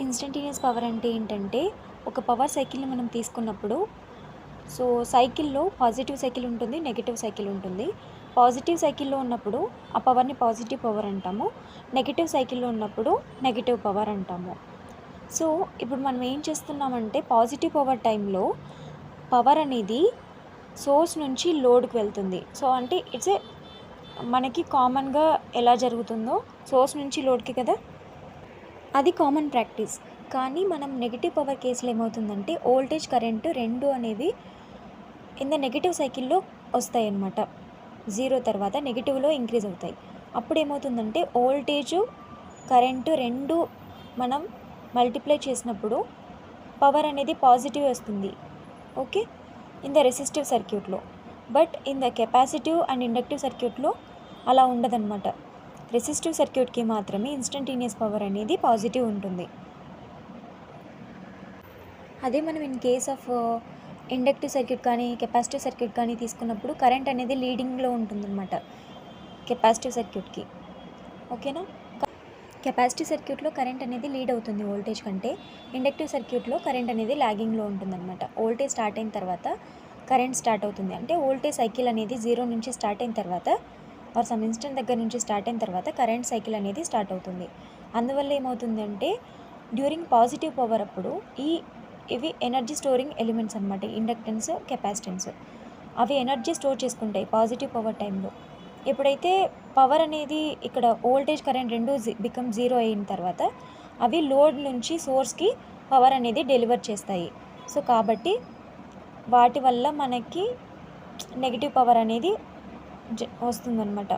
Instantaneous power అంటే ఏంటంటే, ఒక పవర్ సైకిల్ని మనం తీసుకున్నప్పుడు సైకిల్లో పాజిటివ్ సైకిల్ ఉంటుంది, నెగెటివ్ సైకిల్ ఉంటుంది. పాజిటివ్ సైకిల్లో ఉన్నప్పుడు ఆ పవర్ని పాజిటివ్ పవర్ అంటాము. నెగెటివ్ సైకిల్లో ఉన్నప్పుడు నెగెటివ్ పవర్ అంటాము. ఇప్పుడు మనం ఏం చేస్తున్నామంటే, పాజిటివ్ పవర్ టైంలో పవర్ అనేది సోర్స్ నుంచి లోడ్కి వెళ్తుంది. అంటే మనకి కామన్గా ఎలా జరుగుతుందో సోర్స్ నుంచి లోడ్కి కదా, అది కామన్ ప్రాక్టీస్. కానీ మనం నెగిటివ్ పవర్ కేసులో ఏమవుతుందంటే, వోల్టేజ్ కరెంటు రెండు అనేవి ఇన్ ద నెగిటివ్ సైకిల్లో వస్తాయి అన్నమాట. జీరో తర్వాత నెగిటివ్లో ఇంక్రీజ్ అవుతాయి. అప్పుడు ఏమవుతుందంటే, వోల్టేజు కరెంటు రెండు మనం మల్టిప్లై చేసినప్పుడు పవర్ అనేది పాజిటివ్ వస్తుంది. ఓకే, ఇన్ ద రెసిస్టివ్ సర్క్యూట్లో. But in the capacitive and inductive సర్క్యూట్లో అలా ఉండదన్నమాట. రెసిస్టివ్ సర్క్యూట్కి మాత్రమే ఇన్స్టంటేనియస్ పవర్ అనేది పాజిటివ్ ఉంటుంది. అదే మనం in case of inductive circuit కానీ కెపాసిటివ్ సర్క్యూట్ కానీ తీసుకున్నప్పుడు కరెంట్ అనేది లీడింగ్లో ఉంటుందన్నమాట కెపాసిటివ్ సర్క్యూట్కి. ఓకేనా? కెపాసిటివ్ సర్క్యూట్లో కరెంట్ అనేది లీడ్ అవుతుంది వోల్టేజ్ కంటే. ఇండక్టివ్ సర్క్యూట్లో కరెంట్ అనేది లాగింగ్లో ఉంటుందన్నమాట. వోల్టేజ్ స్టార్ట్ అయిన తర్వాత కరెంట్ స్టార్ట్ అవుతుంది. అంటే వోల్టేజ్ సైకిల్ అనేది జీరో నుంచి స్టార్ట్ అయిన తర్వాత ఆర్ సమ్ ఇన్స్టెంట్ దగ్గర నుంచి స్టార్ట్ అయిన తర్వాత కరెంట్ సైకిల్ అనేది స్టార్ట్ అవుతుంది. అందువల్ల ఏమవుతుందంటే, డ్యూరింగ్ పాజిటివ్ పవర్ అప్పుడు ఇవి ఎనర్జీ స్టోరింగ్ ఎలిమెంట్స్ అనమాట. ఇండక్టెన్స్, కెపాసిటెన్స్ అవి ఎనర్జీ స్టోర్ చేసుకుంటాయి పాజిటివ్ పవర్ టైంలో. ఎప్పుడైతే పవర్ అనేది ఇక్కడ వోల్టేజ్ కరెంట్ రెండు బికమ్ జీరో అయిన తర్వాత అవి లోడ్ నుంచి సోర్స్కి పవర్ అనేది డెలివర్ చేస్తాయి. కాబట్టి వాటి వల్ల మనకి నెగిటివ్ పవర్ అనేది వస్తుందన్నమాట.